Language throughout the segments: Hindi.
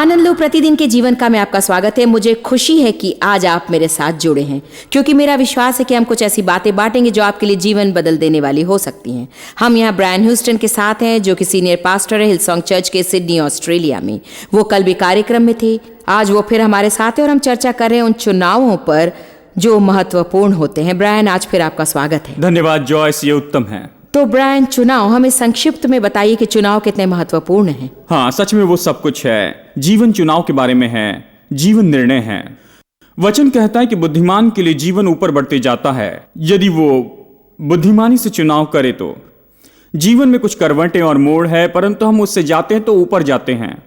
आनंद लो प्रतिदिन के जीवन का में आपका स्वागत है। मुझे खुशी है कि आज आप मेरे साथ जुड़े हैं, क्योंकि मेरा विश्वास है कि हम कुछ ऐसी बातें बांटेंगे जो आपके लिए जीवन बदल देने वाली हो सकती हैं। हम यहाँ ब्रायन ह्यूस्टन के साथ हैं, जो कि सीनियर पास्टर है हिलसॉन्ग चर्च के सिडनी ऑस्ट्रेलिया में। वो कल भी कार्यक्रम में थे, आज वो फिर हमारे साथ है और हम चर्चा कर रहे हैं उन चुनावों पर जो महत्वपूर्ण होते हैं। ब्रायन, आज फिर आपका स्वागत है। धन्यवाद जॉयस, ये उत्तम है। तो ब्रायन, चुनाव, हमें संक्षिप्त में बताइए कि चुनाव कितने महत्वपूर्ण हैं। हाँ, सच में वो सब कुछ है। जीवन चुनाव के बारे में है, जीवन निर्णय है। वचन कहता है कि बुद्धिमान के लिए जीवन ऊपर बढ़ते जाता है यदि वो बुद्धिमानी से चुनाव करे तो। जीवन में कुछ करवटें और मोड़ है, परंतु हम उससे जाते हैं तो ऊपर जाते हैं।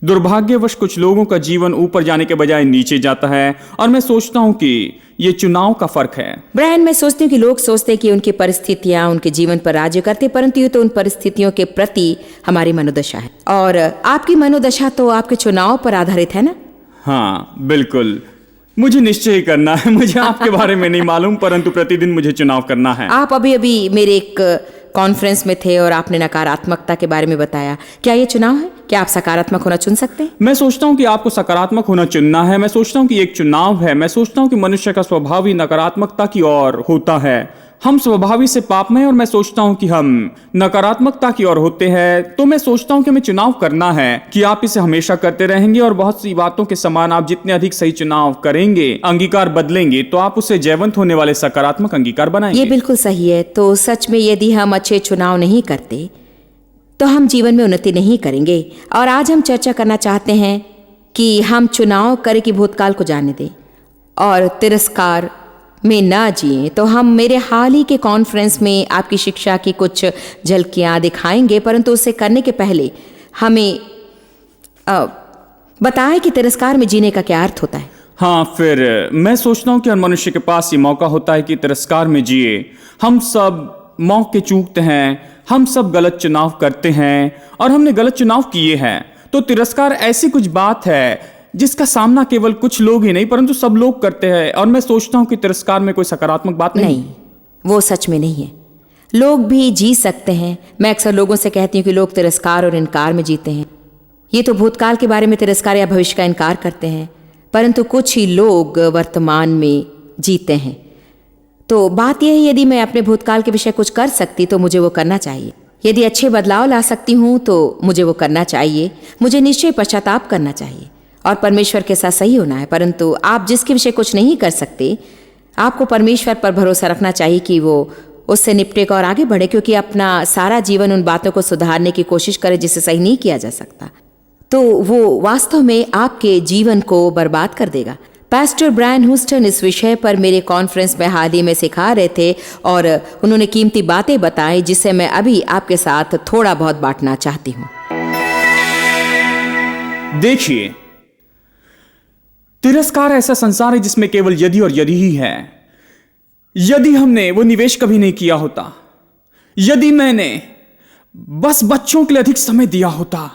दुर्भाग्यवश कुछ लोगों का जीवन ऊपर जाने के बजाय नीचे जाता है, और मैं सोचता हूं कि ये चुनाव का फर्क है। ब्रायन, मैं सोचती हूँ कि लोग सोचते हैं कि उनकी परिस्थितियां उनके जीवन पर राज्य करते, परंतु ये तो उन परिस्थितियों के प्रति हमारी मनोदशा है, और आपकी मनोदशा तो आपके चुनाव पर आधारित है ना? हाँ बिल्कुल, मुझे निश्चय करना है। मुझे आपके बारे में नहीं मालूम, परंतु प्रतिदिन मुझे चुनाव करना है। आप अभी अभी मेरे एक कॉन्फ्रेंस में थे और आपने नकारात्मकता के बारे में बताया। क्या ये चुनाव है? क्या आप सकारात्मक होना चुन सकते हैं? मैं सोचता हूं कि आपको सकारात्मक होना चुनना है। मैं सोचता हूं कि एक चुनाव है। मैं सोचता हूं कि मनुष्य का स्वभाव ही नकारात्मकता की ओर होता है। हम स्वभावी से पापमय हैं, और मैं सोचता हूं कि हम नकारात्मकता की ओर होते हैं। तो मैं सोचता हूं कि हमें चुनाव करना है, कि आप इसे हमेशा करते रहेंगे, और बहुत सी बातों के समान आप जितने अधिक सही चुनाव करेंगे, अंगीकार बदलेंगे, तो आप उसे जयवंत होने वाले सकारात्मक अंगीकार बनाएंगे। ये बिल्कुल सही है। तो सच में यदि हम अच्छे चुनाव नहीं करते तो हम जीवन में उन्नति नहीं करेंगे। और आज हम चर्चा करना चाहते हैं कि हम चुनाव करें कि भूतकाल को जाने दें और तिरस्कार में ना जिए। तो हम मेरे हाल ही के कॉन्फ्रेंस में आपकी शिक्षा की कुछ झलकियाँ दिखाएंगे, परंतु उसे करने के पहले हमें बताएं कि तिरस्कार में जीने का क्या अर्थ होता है। हाँ, फिर मैं सोचता हूं कि हर मनुष्य के पास ये मौका होता है कि तिरस्कार में जिए। हम सब मौके चूकते हैं, हम सब गलत चुनाव करते हैं, और हमने गलत चुनाव किए हैं। तो तिरस्कार ऐसी कुछ बात है जिसका सामना केवल कुछ लोग ही नहीं, परंतु सब लोग करते हैं। और मैं सोचता हूं कि तिरस्कार में कोई सकारात्मक बात नहीं। वो सच में नहीं है। लोग भी जी सकते हैं। मैं अक्सर लोगों से कहती हूँ कि लोग तिरस्कार और इनकार में जीते हैं। ये तो भूतकाल के बारे में तिरस्कार या भविष्य का इनकार करते हैं, परंतु कुछ ही लोग वर्तमान में जीते हैं। तो बात यह है, यदि मैं अपने भूतकाल के विषय कुछ कर सकती तो मुझे वो करना चाहिए। यदि अच्छे बदलाव ला सकती हूँ तो मुझे वो करना चाहिए। मुझे निश्चय पश्चाताप करना चाहिए और परमेश्वर के साथ सही होना है। परंतु आप जिसके विषय कुछ नहीं कर सकते, आपको परमेश्वर पर भरोसा रखना चाहिए कि वो उससे निपटेगा और आगे बढ़े, क्योंकि अपना सारा जीवन उन बातों को सुधारने की कोशिश करे जिसे सही नहीं किया जा सकता, तो वो वास्तव में आपके जीवन को बर्बाद कर देगा। पास्टर ब्रायन ह्यूस्टन इस विषय पर मेरे कॉन्फ्रेंस में हाल ही में सिखा रहे थे, और उन्होंने कीमती बातें बताई जिसे मैं अभी आपके साथ थोड़ा बहुत बांटना चाहती हूँ। देखिए, तिरस्कार ऐसा संसार है जिसमें केवल यदि और यदि ही है। यदि हमने वो निवेश कभी नहीं किया होता, यदि मैंने बस बच्चों के लिए अधिक समय दिया होता,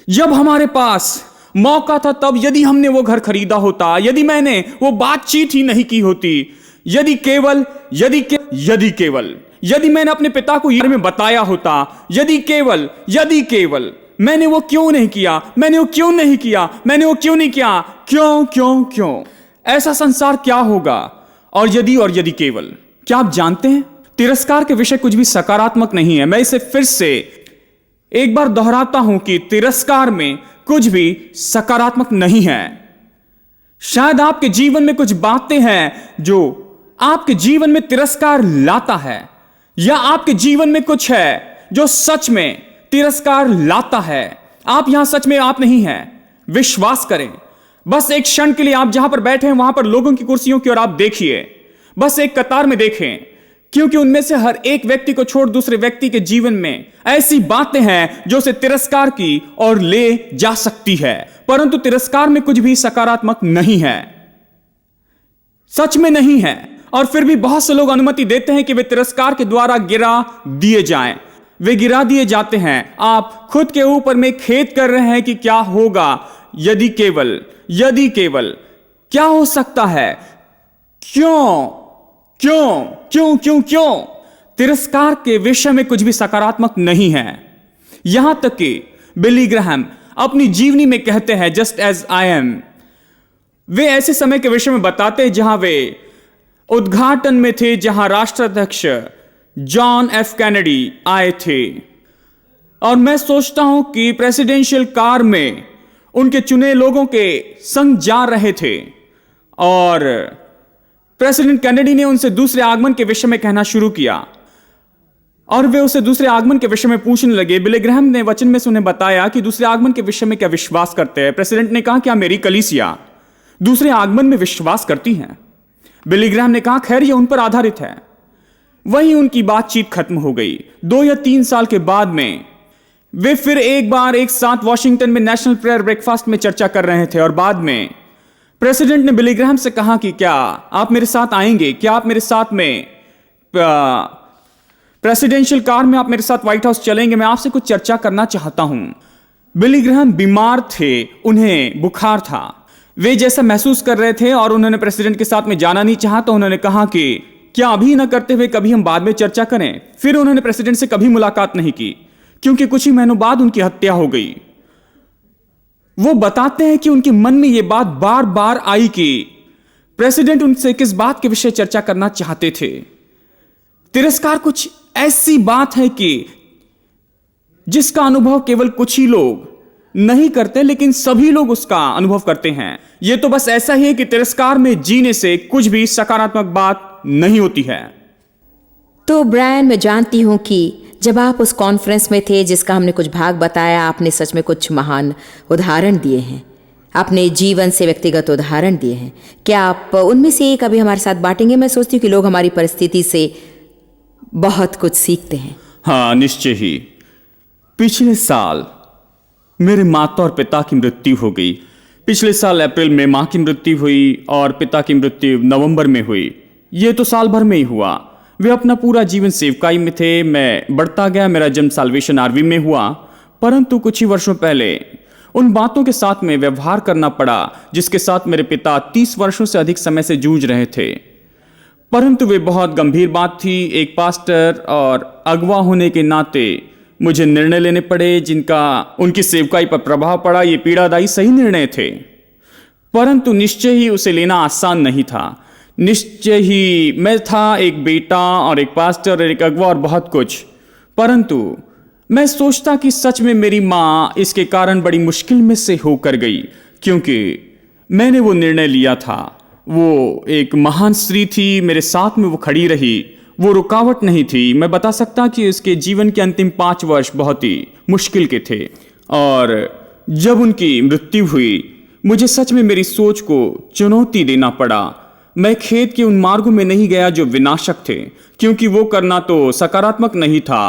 जब हमारे पास मौका था तब यदि हमने वो घर खरीदा होता, यदि मैंने वो बातचीत ही नहीं की होती, यदि केवल यदि मैंने अपने पिता को ये में बताया होता, यदि केवल मैंने वो क्यों नहीं किया, क्यों ऐसा संसार क्या होगा। और यदि केवल, क्या आप जानते हैं तिरस्कार के विषय कुछ भी सकारात्मक नहीं है। मैं इसे फिर से एक बार दोहराता हूं कि तिरस्कार में कुछ भी सकारात्मक नहीं है। शायद आपके जीवन में कुछ बातें हैं जो आपके जीवन में तिरस्कार लाता है, या आपके जीवन में कुछ है जो सच में तिरस्कार लाता है। आप यहां सच में आप नहीं हैं। विश्वास करें। बस एक क्षण के लिए आप जहां पर बैठे हैं वहां पर लोगों की कुर्सियों की ओर आप देखिए। बस एक कतार में देखें, क्योंकि उनमें से हर एक व्यक्ति को छोड़ दूसरे व्यक्ति के जीवन में ऐसी बातें हैं जो उसे तिरस्कार की ओर ले जा सकती है, परंतु तिरस्कार में कुछ भी सकारात्मक नहीं है, सच में नहीं है। और फिर भी बहुत से लोग अनुमति देते हैं कि वे तिरस्कार के द्वारा गिरा दिए जाएं। वे गिरा दिए जाते हैं। आप खुद के ऊपर में खेद कर रहे हैं कि क्या होगा यदि केवल क्या हो सकता है। क्यों तिरस्कार के विषय में कुछ भी सकारात्मक नहीं है। यहां तक कि बिली ग्राहम अपनी जीवनी में कहते हैं जस्ट एज आई एम। वे ऐसे समय के विषय में बताते हैं जहां वे उद्घाटन में थे, जहां राष्ट्राध्यक्ष जॉन एफ कैनेडी आए थे। और मैं सोचता हूं कि प्रेसिडेंशियल कार में उनके चुने लोगों के संग जा रहे थे और प्रेसिडेंट कैनेडी ने उनसे दूसरे आगमन के विषय में कहना शुरू किया और वे उसे दूसरे आगमन के विषय में पूछने लगे। बिली ग्रैहम ने वचन में से उन्हें बताया कि दूसरे आगमन के विषय में क्या विश्वास करते हैं। प्रेसिडेंट ने कहा, क्या मेरी कलीसिया दूसरे आगमन में विश्वास करती है? बिली ग्रैहम ने कहा, खैर, यह उन पर आधारित है। वहीं उनकी बातचीत खत्म हो गई। 2 या 3 साल के बाद में वे फिर एक बार एक साथ वॉशिंगटन में नेशनल प्रेयर ब्रेकफास्ट में चर्चा कर रहे थे और बाद में प्रेसिडेंट ने बिली ग्रैहम से कहा कि क्या आप मेरे साथ आएंगे, क्या आप मेरे साथ में प्रेसिडेंशियल कार में आप मेरे साथ व्हाइट हाउस चलेंगे, मैं आपसे कुछ चर्चा करना चाहता हूं। बिली ग्रैहम बीमार थे, उन्हें बुखार था, वे जैसा महसूस कर रहे थे और उन्होंने प्रेसिडेंट के साथ में जाना नहीं चाहा। तो उन्होंने कहा कि क्या अभी न करते हुए कभी हम बाद में चर्चा करें। फिर उन्होंने प्रेसिडेंट से कभी मुलाकात नहीं की क्योंकि कुछ ही महीनों बाद उनकी हत्या हो गई। वो बताते हैं कि उनके मन में यह बात बार बार आई कि प्रेसिडेंट उनसे किस बात के विषय चर्चा करना चाहते थे। तिरस्कार कुछ ऐसी बात है कि जिसका अनुभव केवल कुछ ही लोग नहीं करते, लेकिन सभी लोग उसका अनुभव करते हैं। यह तो बस ऐसा ही है कि तिरस्कार में जीने से कुछ भी सकारात्मक बात नहीं होती है। तो ब्रायन, मैं जानती हूं कि जब आप उस कॉन्फ्रेंस में थे जिसका हमने कुछ भाग बताया, आपने सच में कुछ महान उदाहरण दिए हैं, अपने जीवन से व्यक्तिगत उदाहरण दिए हैं। क्या आप उनमें से एक अभी हमारे साथ बांटेंगे? मैं सोचती हूँ कि लोग हमारी परिस्थिति से बहुत कुछ सीखते हैं। हाँ, निश्चय ही। पिछले साल मेरे माता और पिता की मृत्यु हो गई। पिछले साल अप्रैल में मां की मृत्यु हुई और पिता की मृत्यु नवंबर में हुई। यह तो साल भर में ही हुआ। वे अपना पूरा जीवन सेवकाई में थे। मैं बढ़ता गया। मेरा जन्म साल्वेशन आर्मी में हुआ, परंतु कुछ ही वर्षों पहले उन बातों के साथ में व्यवहार करना पड़ा जिसके साथ मेरे पिता 30 वर्षों से अधिक समय से जूझ रहे थे। परंतु वे बहुत गंभीर बात थी। एक पास्टर और अगवा होने के नाते मुझे निर्णय लेने पड़े जिनका उनकी सेवकाई पर प्रभाव पड़ा। ये पीड़ादायी सही निर्णय थे, परंतु निश्चय ही उसे लेना आसान नहीं था। निश्चय ही मैं था एक बेटा और एक पास्टर और एक अगवा और बहुत कुछ, परंतु मैं सोचता कि सच में मेरी माँ इसके कारण बड़ी मुश्किल में से होकर गई क्योंकि मैंने वो निर्णय लिया था। वो एक महान स्त्री थी, मेरे साथ में वो खड़ी रही, वो रुकावट नहीं थी। मैं बता सकता कि उसके जीवन के अंतिम 5 वर्ष बहुत ही मुश्किल के थे और जब उनकी मृत्यु हुई मुझे सच में मेरी सोच को चुनौती देना पड़ा। मैं खेद के उन मार्गों में नहीं गया जो विनाशक थे क्योंकि वो करना तो सकारात्मक नहीं था,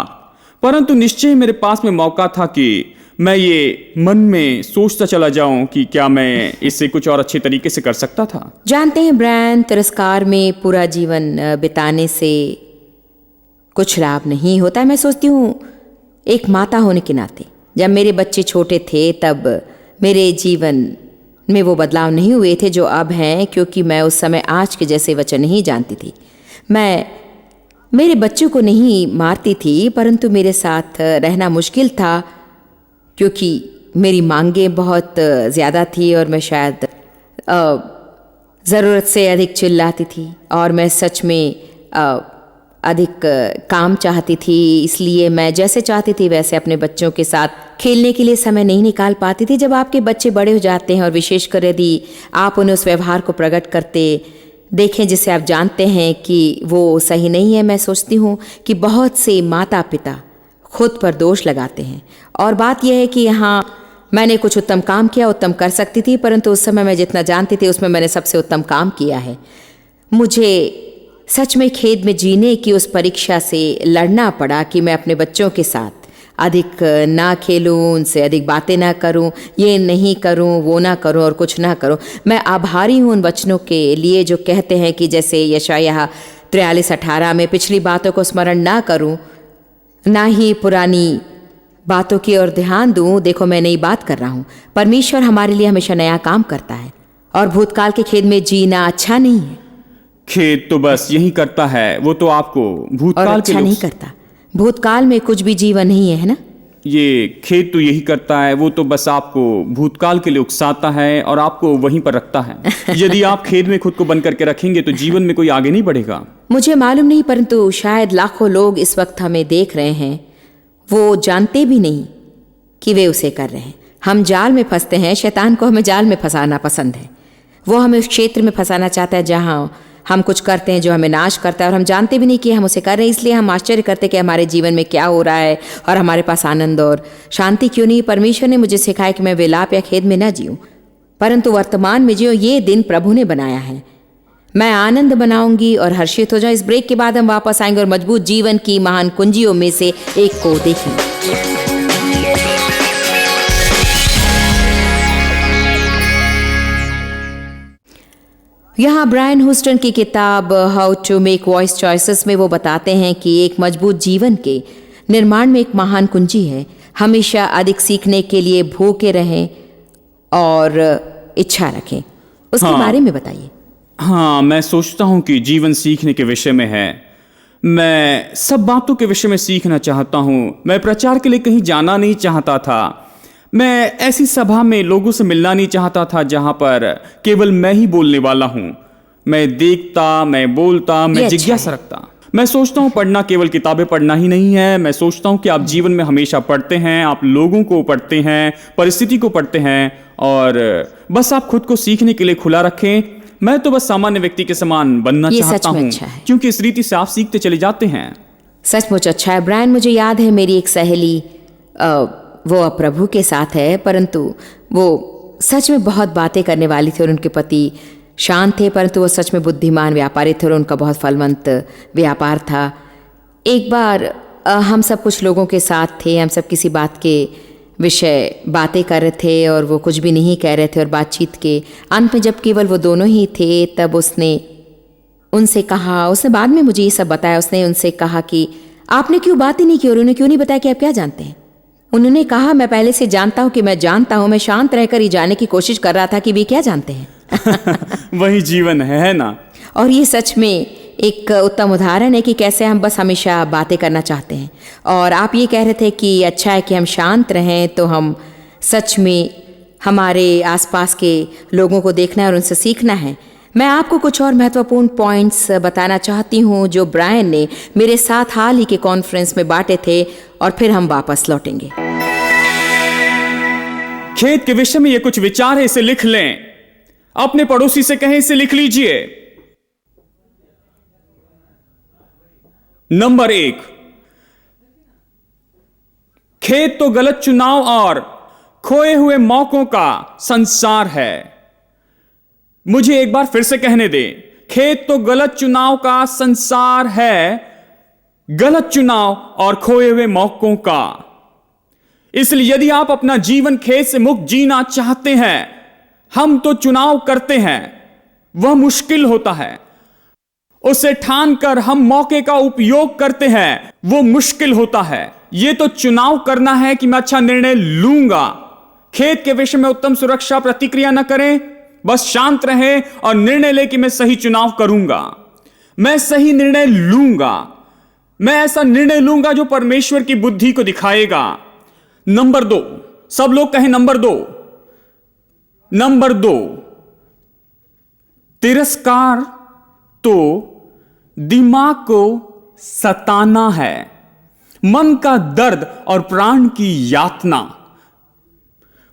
परंतु निश्चय मेरे पास में मौका था कि मैं ये मन में सोचता चला जाऊं कि क्या मैं इसे कुछ और अच्छे तरीके से कर सकता था। जानते हैं ब्रायन, तिरस्कार में पूरा जीवन बिताने से कुछ लाभ नहीं होता है। मैं सोचती हूँ एक माता होने के नाते जब मेरे बच्चे छोटे थे तब मेरे जीवन में वो बदलाव नहीं हुए थे जो अब हैं, क्योंकि मैं उस समय आज के जैसे वचन नहीं जानती थी। मैं मेरे बच्चों को नहीं मारती थी, परंतु मेरे साथ रहना मुश्किल था क्योंकि मेरी मांगें बहुत ज़्यादा थी और मैं शायद ज़रूरत से अधिक चिल्लाती थी और मैं सच में अधिक काम चाहती थी। इसलिए मैं जैसे चाहती थी वैसे अपने बच्चों के साथ खेलने के लिए समय नहीं निकाल पाती थी। जब आपके बच्चे बड़े हो जाते हैं और विशेषकर यदि आप उन्हें उस व्यवहार को प्रकट करते देखें जिसे आप जानते हैं कि वो सही नहीं है, मैं सोचती हूँ कि बहुत से माता पिता खुद पर दोष लगाते हैं। और बात यह है कि यहाँ मैंने कुछ उत्तम काम किया, उत्तम कर सकती थी, परंतु उस समय मैं जितना जानती थी उसमें मैंने सबसे उत्तम काम किया है। मुझे सच में खेद में जीने की उस परीक्षा से लड़ना पड़ा कि मैं अपने बच्चों के साथ अधिक ना खेलूं, उनसे अधिक बातें ना करूं, ये नहीं करूं, वो ना करूं और कुछ ना करूं। मैं आभारी हूं उन वचनों के लिए जो कहते हैं कि जैसे यशायाह 43:18 में, पिछली बातों को स्मरण ना करूं, ना ही पुरानी बातों की ओर ध्यान दूं, देखो मैं नई बात कर रहा हूं। परमेश्वर हमारे लिए हमेशा नया काम करता है और भूतकाल के खेद में जीना अच्छा नहीं है। खेद तो बस यही करता है, वो तो आपको भूतकाल और अच्छा नहीं करता। भूतकाल में कुछ भी जीवन नहीं है ना? ये खेत तो यही करता है, वो तो बस आपको भूतकाल के लिए उकसाता है और आपको वहीं पर रखता है। यदि आप खेत में खुद को बंद करके रखेंगे तो जीवन में कोई आगे नहीं बढ़ेगा। मुझे मालूम नहीं, परंतु शायद लाखों लोग इस वक्त हमें देख रहे हैं, वो जानते भी नहीं कि वे उसे कर रहे हैं। हम जाल में फंसते हैं, शैतान को हमें जाल में फंसाना पसंद है। वो हमें उस क्षेत्र में फंसाना चाहता है जहां हम कुछ करते हैं जो हमें नाश करता है और हम जानते भी नहीं कि हम उसे कर रहे हैं। इसलिए हम आश्चर्य करते हैं कि हमारे जीवन में क्या हो रहा है और हमारे पास आनंद और शांति क्यों नहीं। परमेश्वर ने मुझे सिखाया कि मैं विलाप या खेद में न जीऊं, परंतु वर्तमान में जीऊं। ये दिन प्रभु ने बनाया है, मैं आनंद बनाऊंगी और हर्षित हो जाऊं। इस ब्रेक के बाद हम वापस आएंगे और मजबूत जीवन की महान कुंजियों में से एक को देखेंगे। यहाँ ब्रायन हुस्टन की किताब how to make voice choices में वो बताते हैं कि एक मजबूत जीवन के निर्माण में एक महान कुंजी है। हमेशा अधिक सीखने के लिए भूखे रहें और इच्छा रखें। उसके बारे में बताइए। हाँ, मैं सोचता हूँ कि जीवन सीखने के विषय में है। मैं सब बातों के विषय में सीखना चाहता हूँ। मैं प्रचार के लिए कहीं जाना नहीं चाहता था। मैं ऐसी सभा में लोगों से मिलना नहीं चाहता था जहां पर केवल मैं ही बोलने वाला हूं। मैं देखता, मैं बोलता, मैं जिज्ञासा रखता। मैं सोचता हूं पढ़ना केवल किताबें पढ़ना ही नहीं है। मैं सोचता हूं कि आप जीवन में हमेशा पढ़ते हैं, आप लोगों को पढ़ते हैं, परिस्थिति को पढ़ते हैं और बस आप खुद को सीखने के लिए खुला रखें। मैं तो बस सामान्य व्यक्ति के समान बनना चाहता हूं, क्योंकि इस रीति से आप सीखते चले जाते हैं। सचमुच अच्छा है ब्रायन। मुझे याद है मेरी एक सहेली, वो अब प्रभु के साथ है, परंतु वो सच में बहुत बातें करने वाली थी और उनके पति शांत थे, परंतु वो सच में बुद्धिमान व्यापारी थे और उनका बहुत फलवंत व्यापार था। एक बार हम सब कुछ लोगों के साथ थे, हम सब किसी बात के विषय बातें कर रहे थे और वो कुछ भी नहीं कह रहे थे और बातचीत के अंत में जब केवल वो दोनों ही थे तब उसने उनसे कहा, उसने बाद में मुझे ये सब बताया, उसने उनसे कहा कि आपने क्यों बात ही नहीं की और उन्हें क्यों नहीं बताया कि आप क्या जानते हैं। उन्होंने कहा, मैं पहले से जानता हूं कि मैं जानता हूं। मैं शांत रहकर ही जाने की कोशिश कर रहा था कि वे क्या जानते हैं। वही जीवन है ना। और ये सच में एक उत्तम उदाहरण है कि कैसे हम बस हमेशा बातें करना चाहते हैं। और आप ये कह रहे थे कि अच्छा है कि हम शांत रहें, तो हम सच में हमारे आसपास के लोगों को देखना है और उनसे सीखना है। मैं आपको कुछ और महत्वपूर्ण पॉइंट्स बताना चाहती हूँ जो ब्रायन ने मेरे साथ हाल ही के कॉन्फ्रेंस में बांटे थे और फिर हम वापस लौटेंगे। खेत के विषय में ये कुछ विचार है, इसे लिख लें। अपने पड़ोसी से कहें इसे लिख लीजिए। नंबर 1, खेत तो गलत चुनाव और खोए हुए मौकों का संसार है। मुझे एक बार फिर से कहने दें, खेत तो गलत चुनाव का संसार है, गलत चुनाव और खोए हुए मौकों का। इसलिए यदि आप अपना जीवन खेत से मुक्त जीना चाहते हैं, हम तो चुनाव करते हैं, वह मुश्किल होता है। उसे ठान कर हम मौके का उपयोग करते हैं, वो मुश्किल होता है। यह तो चुनाव करना है कि मैं अच्छा निर्णय लूंगा। खेत के विषय में उत्तम सुरक्षा प्रतिक्रिया न करें, बस शांत रहें और निर्णय ले कि मैं सही चुनाव करूंगा, मैं सही निर्णय लूंगा, मैं ऐसा निर्णय लूंगा जो परमेश्वर की बुद्धि को दिखाएगा। नंबर 2, सब लोग कहें नंबर 2। नंबर 2, तिरस्कार तो दिमाग को सताना है, मन का दर्द और प्राण की यातना।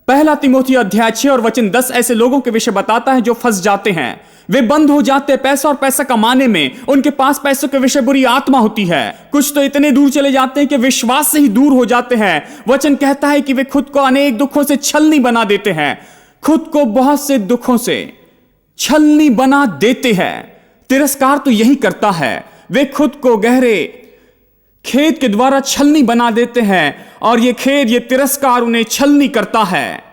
पहला तिमोथी अध्याय 6 और वचन 10 ऐसे लोगों के विषय बताता है जो फंस जाते हैं। वे बंद हो जाते हैं पैसा और पैसा कमाने में। उनके पास पैसों के विषय बुरी आत्मा होती है। कुछ तो इतने दूर चले जाते हैं कि विश्वास से ही दूर हो जाते हैं। वचन कहता है कि वे खुद को अनेक दुखों से छलनी बना देते हैं, खुद को बहुत से दुखों से छलनी बना देते हैं। तिरस्कार तो यही करता है, वे खुद को गहरे खेद के द्वारा छलनी बना देते हैं और ये खेद, ये तिरस्कार उन्हें छलनी करता है।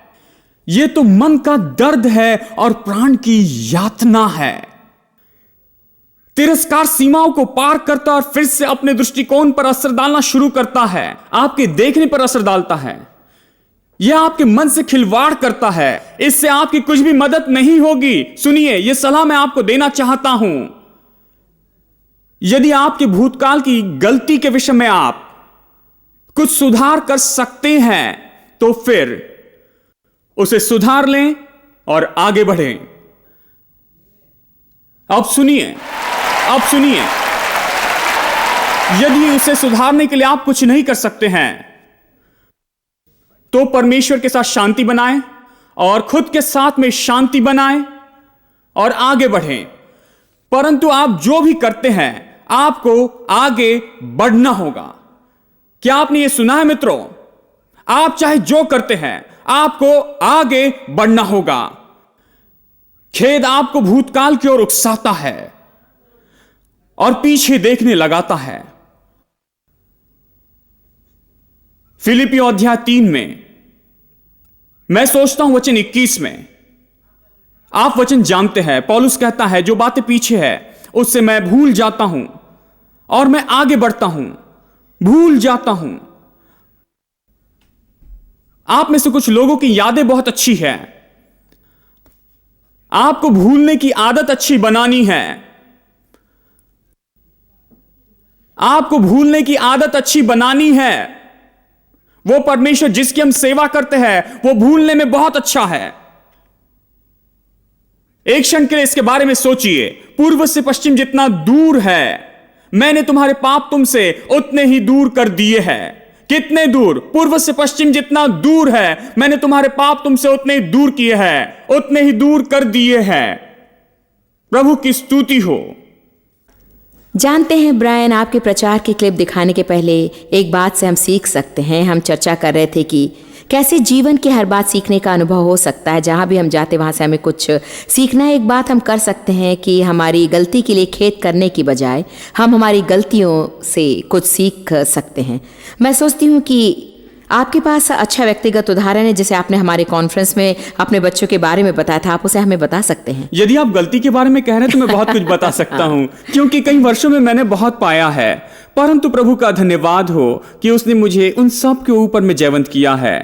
ये तो मन का दर्द है और प्राण की यातना है। तिरस्कार सीमाओं को पार करता और फिर से अपने दृष्टिकोण पर असर डालना शुरू करता है। आपके देखने पर असर डालता है, यह आपके मन से खिलवाड़ करता है। इससे आपकी कुछ भी मदद नहीं होगी। सुनिए, यह सलाह मैं आपको देना चाहता हूं। यदि आपके भूतकाल की गलती के विषय में आप कुछ सुधार कर सकते हैं तो फिर उसे सुधार लें और आगे बढ़ें। अब सुनिए, यदि उसे सुधारने के लिए आप कुछ नहीं कर सकते हैं तो परमेश्वर के साथ शांति बनाएं और खुद के साथ में शांति बनाएं और आगे बढ़ें। परंतु आप जो भी करते हैं आपको आगे बढ़ना होगा। क्या आपने यह सुना है मित्रों? आप चाहे जो करते हैं आपको आगे बढ़ना होगा। खेद आपको भूतकाल की ओर उकसाता है और पीछे देखने लगाता है। फिलिपियों अध्याय 3 में मैं सोचता हूं वचन 21 में आप वचन जानते हैं, पौलुस कहता है जो बातें पीछे है उससे मैं भूल जाता हूं और मैं आगे बढ़ता हूं, भूल जाता हूं। आप में से कुछ लोगों की यादें बहुत अच्छी है, आपको भूलने की आदत अच्छी बनानी है। आपको भूलने की आदत अच्छी बनानी है। वो परमेश्वर जिसकी हम सेवा करते हैं वो भूलने में बहुत अच्छा है। एक क्षण के लिए इसके बारे में सोचिए। पूर्व से पश्चिम जितना दूर है मैंने तुम्हारे पाप तुमसे उतने ही दूर कर दिए हैं। कितने दूर? पूर्व से पश्चिम जितना दूर है मैंने तुम्हारे पाप तुमसे उतने ही दूर किए हैं, उतने ही दूर कर दिए हैं। प्रभु की स्तुति हो। जानते हैं ब्रायन, आपके प्रचार की क्लिप दिखाने के पहले एक बात से हम सीख सकते हैं। हम चर्चा कर रहे थे कि कैसे जीवन की हर बात सीखने का अनुभव हो सकता है। जहाँ भी हम जाते वहाँ से हमें कुछ सीखना है। एक बात हम कर सकते हैं कि हमारी गलती के लिए खेद करने की बजाय हम हमारी गलतियों से कुछ सीख सकते हैं। मैं सोचती हूँ कि आपके पास अच्छा व्यक्तिगत उदाहरण है जिसे आपने हमारे कॉन्फ्रेंस में अपने बच्चों के बारे में बताया था। आप उसे हमें बता सकते हैं? यदि आप गलती के बारे में कह रहे हैं तो मैं बहुत कुछ बता सकता हूं, क्योंकि कई वर्षों में मैंने बहुत पाया है। परंतु प्रभु का धन्यवाद हो कि उसने मुझे उन सब के ऊपर में जयवंत किया है।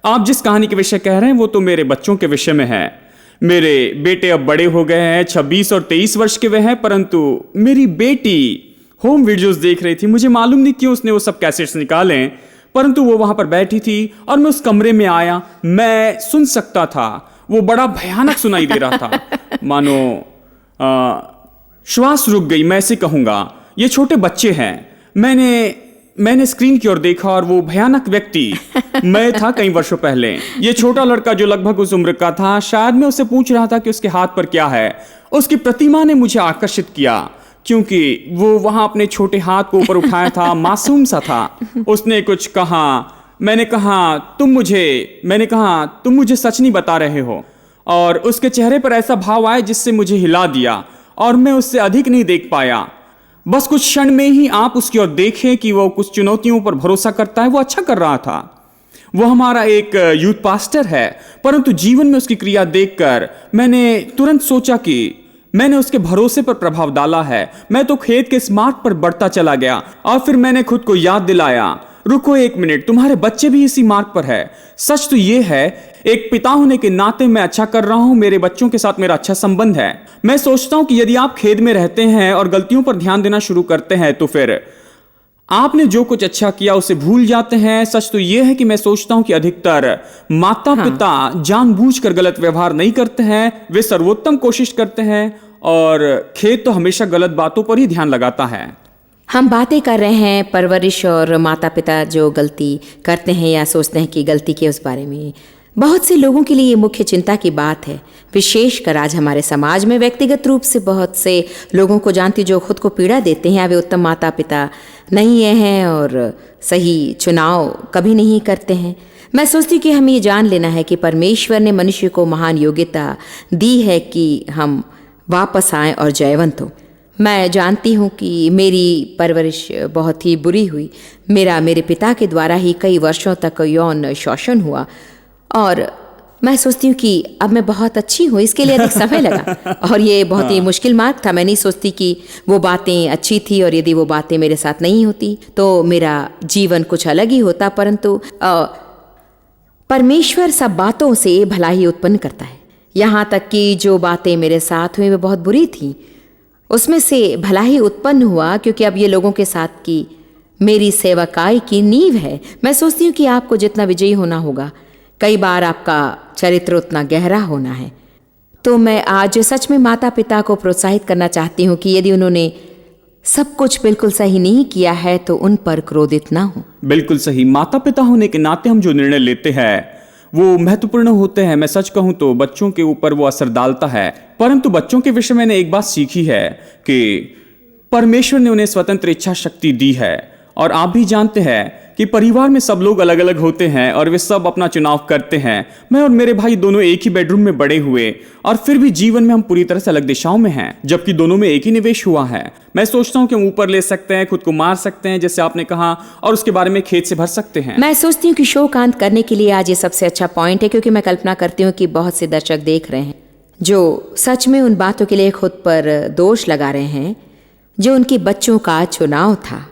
आप जिस कहानी के विषय कह रहे हैं वो तो मेरे बच्चों के विषय में है। मेरे बेटे अब बड़े हो गए हैं, 26 और 23 वर्ष के वे हैं, परंतु मेरी बेटी होम वीडियोस देख रही थी। मुझे मालूम नहीं क्यों उसने वो सब कैसेट्स निकाले, परंतु वो वहां पर बैठी थी और मैं उस कमरे में आया। मैं सुन सकता था, वो बड़ा भयानक सुनाई दे रहा था, मानो श्वास रुक गई, मैं ऐसे कहूंगा। ये छोटे बच्चे हैं। मैंने स्क्रीन की ओर देखा और वो भयानक व्यक्ति मैं था कई वर्षों पहले। ये छोटा लड़का जो लगभग उस उम्र का था, शायद मैं उससे पूछ रहा था कि उसके हाथ पर क्या है। उसकी प्रतिमा ने मुझे आकर्षित किया क्योंकि वो वहां अपने छोटे हाथ को ऊपर उठाया था, मासूम सा था। उसने कुछ कहा। मैंने कहा तुम मुझे सच नहीं बता रहे हो। और उसके चेहरे पर ऐसा भाव आया जिससे मुझे हिला दिया और मैं उससे अधिक नहीं देख पाया। बस कुछ क्षण में ही आप उसकी ओर देखें कि वो कुछ चुनौतियों पर भरोसा करता है। वो अच्छा कर रहा था। वो हमारा एक यूथ पास्टर है, परंतु जीवन में उसकी क्रिया देखकर मैंने तुरंत सोचा कि मैंने उसके भरोसे पर प्रभाव डाला है। मैं तो खेत के इस मार्ग पर बढ़ता चला गया और फिर मैंने खुद को याद दिलाया, रुको एक मिनट, तुम्हारे बच्चे भी इसी मार्ग पर है। सच तो ये है, एक पिता होने के नाते मैं अच्छा कर रहा हूं, मेरे बच्चों के साथ मेरा अच्छा संबंध है। मैं सोचता हूं कि यदि आप खेद में रहते हैं और गलतियों पर ध्यान देना शुरू करते हैं तो फिर आपने जो कुछ अच्छा किया उसे भूल जाते हैं। सच तो यह है कि मैं सोचता हूं कि अधिकतर माता पिता जानबूझकर गलत व्यवहार नहीं करते हैं, वे सर्वोत्तम कोशिश करते हैं और खेद तो हमेशा गलत बातों पर ही ध्यान लगाता है। हम बातें कर रहे हैं परवरिश और माता पिता जो गलती करते हैं या सोचते हैं कि गलती के उस बारे में। बहुत से लोगों के लिए ये मुख्य चिंता की बात है, विशेषकर आज हमारे समाज में व्यक्तिगत रूप से बहुत से लोगों को जानती जो खुद को पीड़ा देते हैं या वे उत्तम माता पिता नहीं हैं और सही चुनाव कभी नहीं करते हैं। मैं सोचती हूँ कि हमें ये जान लेना है कि परमेश्वर ने मनुष्य को महान योग्यता दी है कि हम वापस आएं और जयवंत हों। मैं जानती हूँ कि मेरी परवरिश बहुत ही बुरी हुई। मेरे पिता के द्वारा ही कई वर्षों तक यौन शोषण हुआ और मैं सोचती हूँ कि अब मैं बहुत अच्छी हूँ। इसके लिए अधिक समय लगा और ये बहुत ही मुश्किल मार्ग था। मैं नहीं सोचती कि वो बातें अच्छी थी और यदि वो बातें मेरे साथ नहीं होती तो मेरा जीवन कुछ अलग ही होता। परंतु परमेश्वर सब बातों से भलाई उत्पन्न करता है। यहाँ तक कि जो बातें मेरे साथ हुई वे बहुत बुरी थी, उसमें से भला ही उत्पन्न हुआ क्योंकि अब ये लोगों के साथ की मेरी सेवकाई की नींव है। मैं सोचती हूँ कि आपको जितना विजयी होना होगा, कई बार आपका चरित्र उतना गहरा होना है। तो मैं आज सच में माता पिता को प्रोत्साहित करना चाहती हूँ कि यदि उन्होंने सब कुछ बिल्कुल सही नहीं किया है तो उन पर क्रोधित ना हो। बिल्कुल सही। माता पिता होने के नाते हम जो निर्णय लेते हैं वो महत्वपूर्ण होते हैं। मैं सच कहूं तो बच्चों के ऊपर वो असर डालता है, परंतु बच्चों के विषय मैंने एक बात सीखी है कि परमेश्वर ने उन्हें स्वतंत्र इच्छा शक्ति दी है। और आप भी जानते हैं कि परिवार में सब लोग अलग अलग होते हैं और वे सब अपना चुनाव करते हैं। मैं और मेरे भाई दोनों एक ही बेडरूम में बड़े हुए और फिर भी जीवन में हम पूरी तरह से अलग दिशाओं में हैं, जबकि दोनों में एक ही निवेश हुआ है। मैं सोचता हूं कि हम ऊपर ले सकते हैं, खुद को मार सकते हैं जैसे आपने कहा, और उसके बारे में खेत से भर सकते हैं। मैं सोचती हूँ कि शो का अंत करने के लिए आज ये सबसे अच्छा पॉइंट है, क्योंकि मैं कल्पना करती हूँ कि बहुत से दर्शक देख रहे हैं जो सच में उन बातों के लिए खुद पर दोष लगा रहे हैं जो उनके बच्चों का चुनाव था।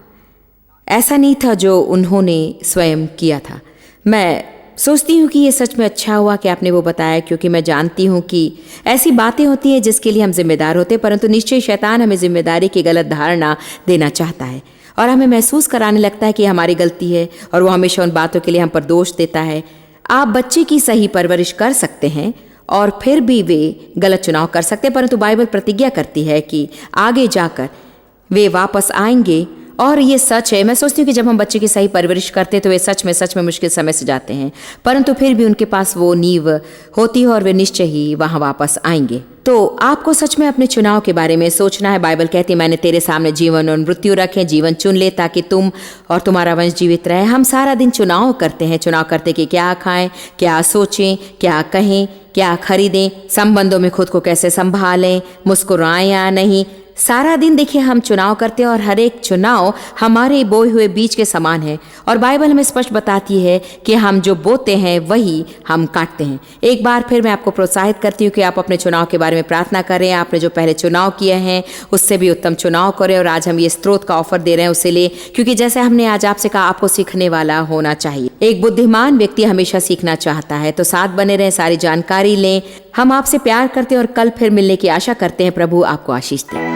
ऐसा नहीं था जो उन्होंने स्वयं किया था। मैं सोचती हूँ कि ये सच में अच्छा हुआ कि आपने वो बताया, क्योंकि मैं जानती हूँ कि ऐसी बातें होती हैं जिसके लिए हम जिम्मेदार होते हैं, परंतु निश्चय शैतान हमें जिम्मेदारी की गलत धारणा देना चाहता है और हमें महसूस कराने लगता है कि हमारी गलती है और वो हमेशा उन बातों के लिए हम पर दोष देता है। आप बच्चे की सही परवरिश कर सकते हैं और फिर भी वे गलत चुनाव कर सकते हैं, परंतु बाइबल प्रतिज्ञा करती है कि आगे जाकर वे वापस आएंगे। और ये सच है। मैं सोचती हूँ कि जब हम बच्चे की सही परवरिश करते हैं तो वे सच में मुश्किल समय से जाते हैं, परंतु फिर भी उनके पास वो नींव होती है और वे निश्चय ही वहाँ वापस आएंगे। तो आपको सच में अपने चुनाव के बारे में सोचना है। बाइबल कहती है, मैंने तेरे सामने जीवन और मृत्यु रखे, जीवन चुन ले ताकि तुम और तुम्हारा वंश जीवित रहे। हम सारा दिन चुनाव करते हैं, चुनाव करते कि क्या खाएं, क्या सोचें, क्या कहें, क्या खरीदें, संबंधों में खुद को कैसे संभालें, मुस्कुराएं या नहीं। सारा दिन देखिए हम चुनाव करते हैं और हर एक चुनाव हमारे बोए हुए बीज के समान है। और बाइबल हमें स्पष्ट बताती है कि हम जो बोते हैं वही हम काटते हैं। एक बार फिर मैं आपको प्रोत्साहित करती हूँ कि आप अपने चुनाव के बारे में प्रार्थना करें। आपने जो पहले चुनाव किए हैं उससे भी उत्तम चुनाव करें। और आज हम ये स्रोत का ऑफर दे रहे हैं उसे ले, क्योंकि जैसे हमने आज आपसे कहा, आपको सीखने वाला होना चाहिए। एक बुद्धिमान व्यक्ति हमेशा सीखना चाहता है। तो साथ बने रहें, सारी जानकारी लें। हम आपसे प्यार करते हैं और कल फिर मिलने की आशा करते हैं। प्रभु आपको आशीष दे।